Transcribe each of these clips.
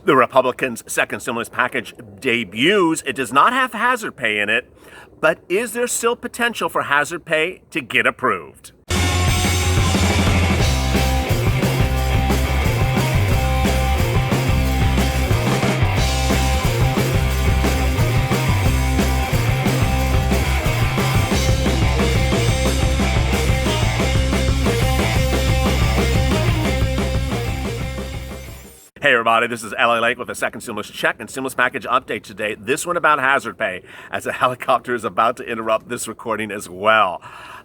The Republicans' second stimulus package debuts. It does not have hazard pay in it, but is there still potential for hazard pay to get approved? Hey everybody, this is LALATE with a second stimulus check and stimulus package update today. This one about hazard pay, as a helicopter is about to interrupt this recording as well.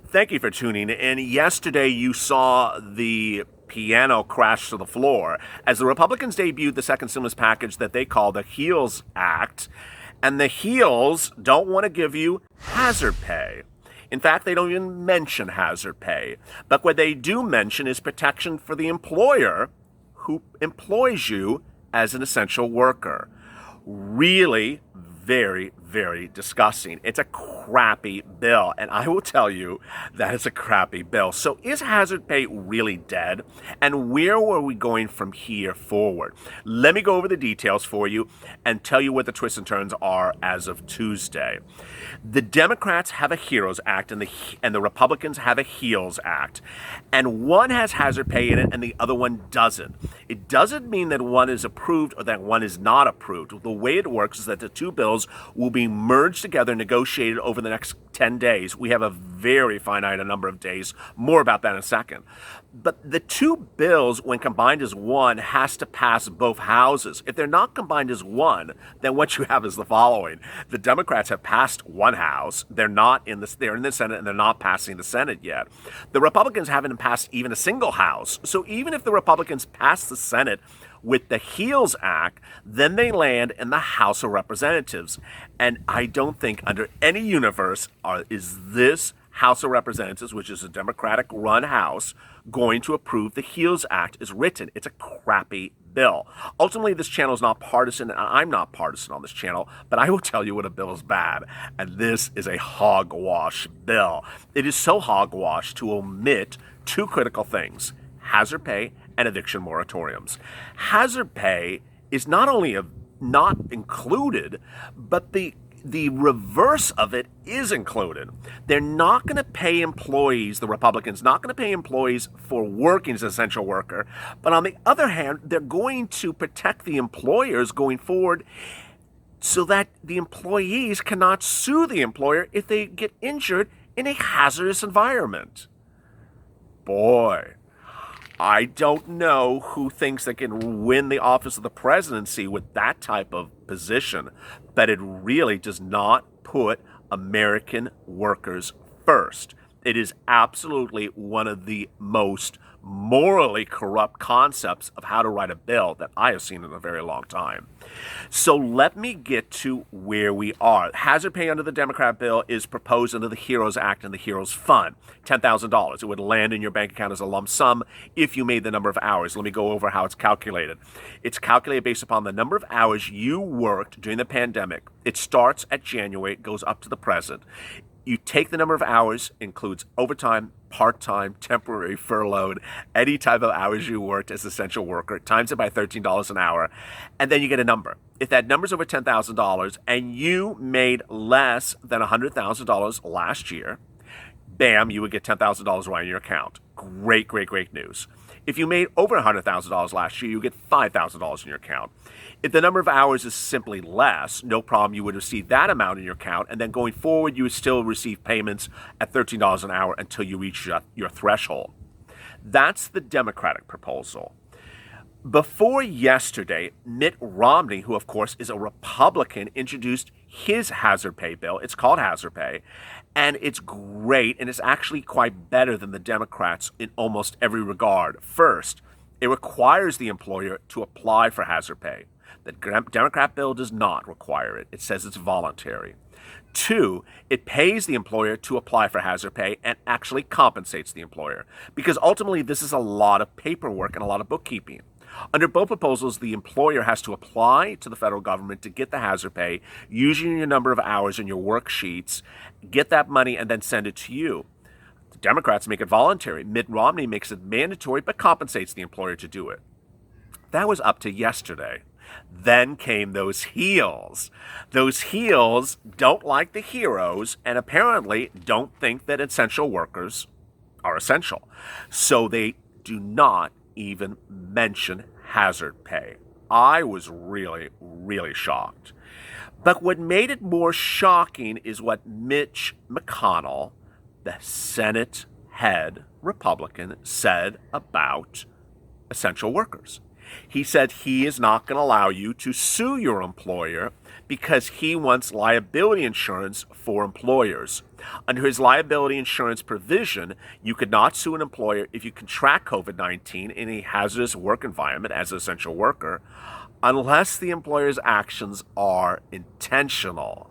Thank you for tuning in. Yesterday you saw the piano crash to the floor as the Republicans debuted the second stimulus package that they call the HEALS Act, and the HEALS don't want to give you hazard pay. In fact, they don't even mention hazard pay. But what they do mention is protection for the employer who employs you as an essential worker. Really very, very disgusting. It's a crappy bill, and I will tell you that it's a crappy bill. So is hazard pay really dead? And where were we going from here forward? Let me go over the details for you and tell you what the twists and turns are as of Tuesday. The Democrats have a HEROES Act and the Republicans have a HEALS Act. And one has hazard pay in it and the other one doesn't. It doesn't mean that one is approved or that one is not approved. The way it works is that the two bills will be merged together, negotiated over the next 10 days. We have a very finite number of days. More about that in a second. But the two bills, when combined as one, has to pass both houses. If they're not combined as one, then what you have is the following. The Democrats have passed one house. They're in the Senate, and they're not passing the Senate yet. The Republicans haven't passed even a single house. So even if the Republicans pass the Senate with the HEALS Act, then they land in the House of Representatives. And I don't think under any universe is this House of Representatives, which is a Democratic-run House, going to approve the HEALS Act as written. It's a crappy bill. Ultimately, this channel is not partisan, and I'm not partisan on this channel, but I will tell you when a bill is bad, and this is a hogwash bill. It is so hogwash to omit two critical things: hazard pay and eviction moratoriums. Hazard pay is not only not included, but the reverse of it is included. They're not going to pay employees, the Republicans, not going to pay employees for working as an essential worker. But on the other hand, they're going to protect the employers going forward so that the employees cannot sue the employer if they get injured in a hazardous environment. Boy, I don't know who thinks they can win the office of the presidency with that type of position, but it really does not put American workers first. It is absolutely one of the most morally corrupt concepts of how to write a bill that I have seen in a very long time. So let me get to where we are. Hazard pay under the Democrat bill is proposed under the HEROES Act and the HEROES Fund. $10,000. It would land in your bank account as a lump sum if you made the number of hours. Let me go over how it's calculated. It's calculated based upon the number of hours you worked during the pandemic. It starts at January, it goes up to the present. You take the number of hours, includes overtime, part-time, temporary, furloughed, any type of hours you worked as an essential worker, times it by $13 an hour, and then you get a number. If that number's over $10,000 and you made less than $100,000 last year, bam, you would get $10,000 right in your account. Great, great, great news. If you made over $100,000 last year, you get $5,000 in your account. If the number of hours is simply less, no problem, you would receive that amount in your account, and then going forward, you would still receive payments at $13 an hour until you reach your threshold. That's the Democratic proposal. Before yesterday, Mitt Romney, who of course is a Republican, introduced his hazard pay bill. It's called hazard pay, and it's great, and it's actually quite better than the Democrats in almost every regard. First, it requires the employer to apply for hazard pay. The Democrat bill does not require it. It says it's voluntary. Two, it pays the employer to apply for hazard pay and actually compensates the employer, because ultimately this is a lot of paperwork and a lot of bookkeeping. Under both proposals, the employer has to apply to the federal government to get the hazard pay, using your number of hours in your worksheets, get that money, and then send it to you. The Democrats make it voluntary. Mitt Romney makes it mandatory but compensates the employer to do it. That was up to yesterday. Then came those heels. Those heels don't like the heroes and apparently don't think that essential workers are essential. So they do not even mention hazard pay. I was really, really shocked. But what made it more shocking is what Mitch McConnell, the Senate head Republican, said about essential workers. He said he is not going to allow you to sue your employer because he wants liability insurance for employers. Under his liability insurance provision, you could not sue an employer if you contract COVID-19 in a hazardous work environment as an essential worker unless the employer's actions are intentional,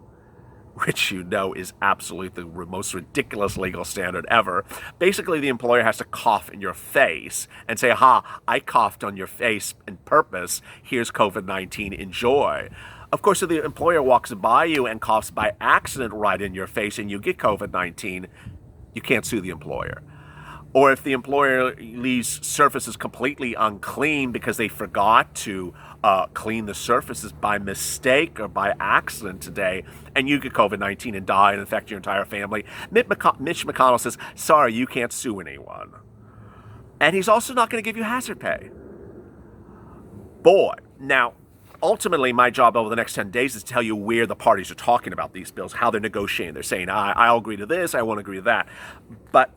which you know is absolutely the most ridiculous legal standard ever. Basically, the employer has to cough in your face and say, "Ha, I coughed on your face in purpose. Here's COVID-19, enjoy." Of course, if the employer walks by you and coughs by accident right in your face and you get COVID-19, you can't sue the employer. Or if the employer leaves surfaces completely unclean because they forgot to clean the surfaces by mistake or by accident today, and you get COVID-19 and die and infect your entire family, Mitch McConnell says, sorry, you can't sue anyone. And he's also not going to give you hazard pay. Boy, now, ultimately, my job over the next 10 days is to tell you where the parties are talking about these bills, how they're negotiating. They're saying, I'll agree to this, I won't agree to that. But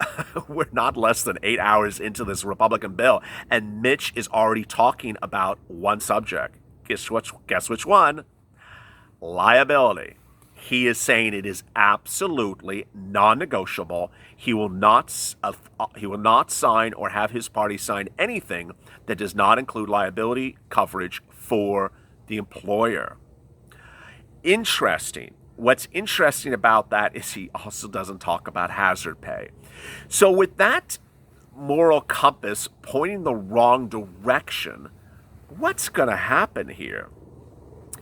we're not less than 8 hours into this Republican bill, and Mitch is already talking about one subject. Guess which one? Liability. He is saying it is absolutely non-negotiable. He will not sign or have his party sign anything that does not include liability coverage for the employer. Interesting. What's interesting about that is he also doesn't talk about hazard pay. So with that moral compass pointing the wrong direction, what's going to happen here?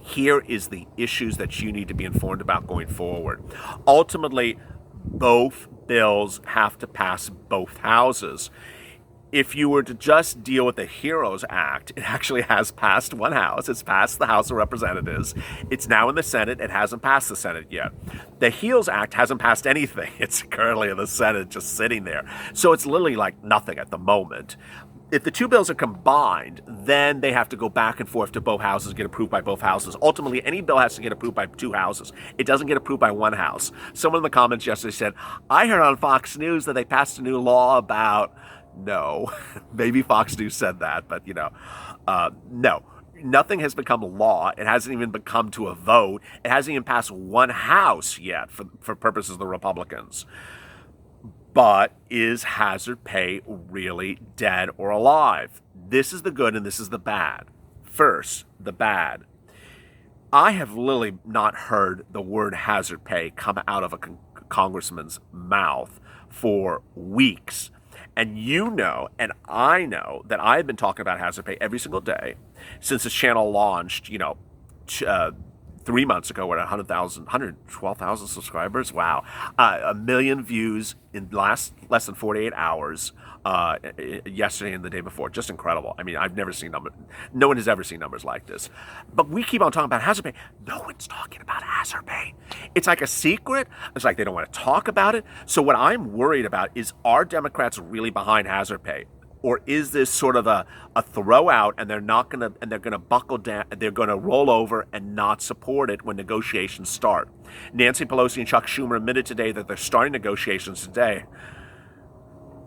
Here is the issues that you need to be informed about going forward. Ultimately, both bills have to pass both houses. If you were to just deal with the HEROES Act, it actually has passed one house. It's passed the House of Representatives. It's now in the Senate. It hasn't passed the Senate yet. The HEALS Act hasn't passed anything. It's currently in the Senate just sitting there. So it's literally like nothing at the moment. If the two bills are combined, then they have to go back and forth to both houses, get approved by both houses. Ultimately, any bill has to get approved by two houses. It doesn't get approved by one house. Someone in the comments yesterday said, I heard on Fox News that they passed a new law about... No, maybe Fox News said that, but no. Nothing has become law. It hasn't even come to a vote. It hasn't even passed one house yet for purposes of the Republicans. But is hazard pay really dead or alive? This is the good and this is the bad. First, the bad. I have literally not heard the word hazard pay come out of a congressman's mouth for weeks. And you know, and I know that I've been talking about hazard pay every single day since this channel launched, 3 months ago at 112,000 subscribers. Wow. 1 million views in less than 48 hours yesterday and the day before. Just incredible. I mean, I've never seen numbers. No one has ever seen numbers like this. But we keep on talking about hazard pay. No one's talking about hazard pay. It's like a secret. It's like they don't want to talk about it. So what I'm worried about is, are Democrats really behind hazard pay? Or is this sort of a throw out and they're gonna buckle down, they're gonna roll over and not support it when negotiations start? Nancy Pelosi and Chuck Schumer admitted today that they're starting negotiations today,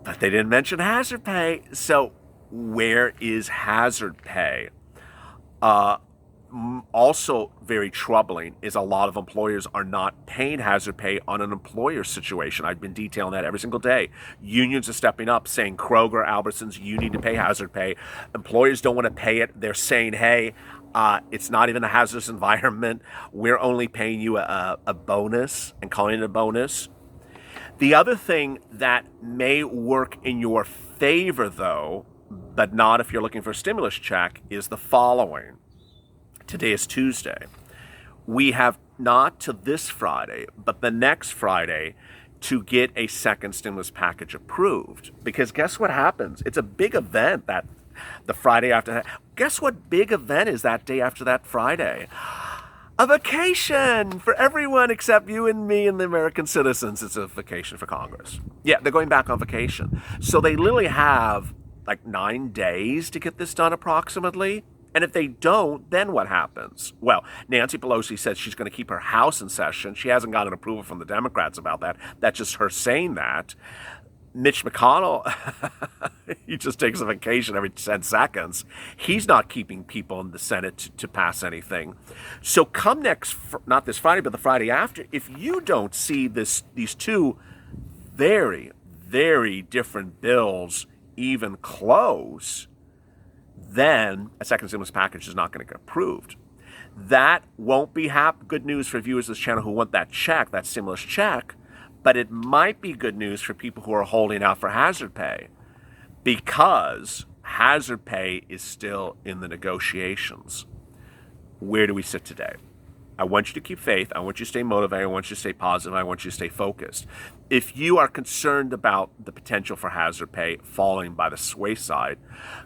but they didn't mention hazard pay. So where is hazard pay? Also very troubling is a lot of employers are not paying hazard pay on an employer situation. I've been detailing that every single day. Unions are stepping up saying, Kroger, Albertsons, you need to pay hazard pay. Employers don't want to pay it. They're saying, hey, it's not even a hazardous environment. We're only paying you a bonus and calling it a bonus. The other thing that may work in your favor, though, but not if you're looking for a stimulus check, is the following. Today is Tuesday. We have not to this Friday, but the next Friday to get a second stimulus package approved. Because guess what happens? It's a big event, that The Friday after that. Guess what big event is that day after that Friday? A vacation for everyone except you and me and the American citizens. It's a vacation for Congress. Yeah, they're going back on vacation. So they literally have like 9 days to get this done approximately. And if they don't, then what happens? Well, Nancy Pelosi says she's going to keep her House in session. She hasn't gotten approval from the Democrats about that. That's just her saying that. Mitch McConnell, he just takes a vacation every 10 seconds. He's not keeping people in the Senate to pass anything. So come next, not this Friday, but the Friday after, if you don't see these two very, very different bills even close, then a second stimulus package is not going to get approved. That won't be good news for viewers of this channel who want that check, that stimulus check, but it might be good news for people who are holding out for hazard pay, because hazard pay is still in the negotiations. Where do we sit today? I want you to keep faith. I want you to stay motivated. I want you to stay positive. I want you to stay focused. If you are concerned about the potential for hazard pay falling by the wayside,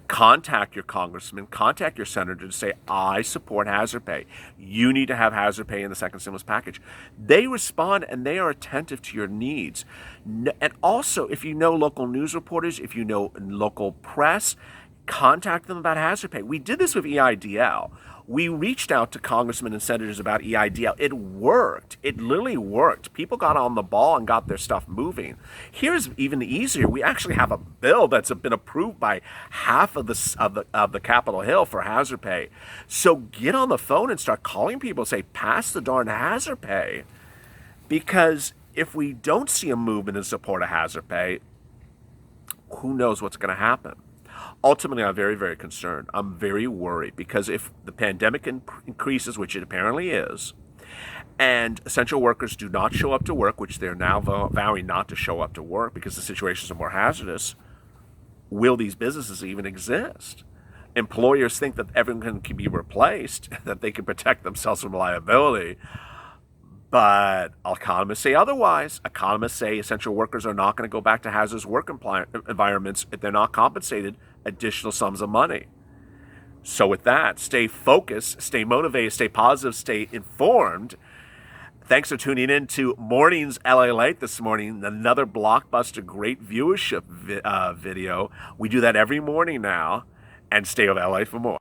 contact your congressman, contact your senator to say, I support hazard pay. You need to have hazard pay in the second stimulus package. They respond and they are attentive to your needs. And also, if you know local news reporters, if you know local press, contact them about hazard pay. We did this with EIDL. We reached out to congressmen and senators about EIDL. It worked. It literally worked. People got on the ball and got their stuff moving. Here's even easier. We actually have a bill that's been approved by half of the Capitol Hill for hazard pay. So get on the phone and start calling people and say, pass the darn hazard pay. Because if we don't see a movement in support of hazard pay, who knows what's going to happen? Ultimately, I'm very, very concerned. I'm very worried because if the pandemic increases, which it apparently is, and essential workers do not show up to work, which they're now vowing not to show up to work because the situations are more hazardous, will these businesses even exist? Employers think that everyone can be replaced, that they can protect themselves from liability. But economists say otherwise. Economists say essential workers are not going to go back to hazardous work environments if they're not compensated additional sums of money. So with that, stay focused, stay motivated, stay positive, stay informed. Thanks for tuning in to Morning's LALATE this morning. Another blockbuster, great viewership video. We do that every morning now. And stay with LA for more.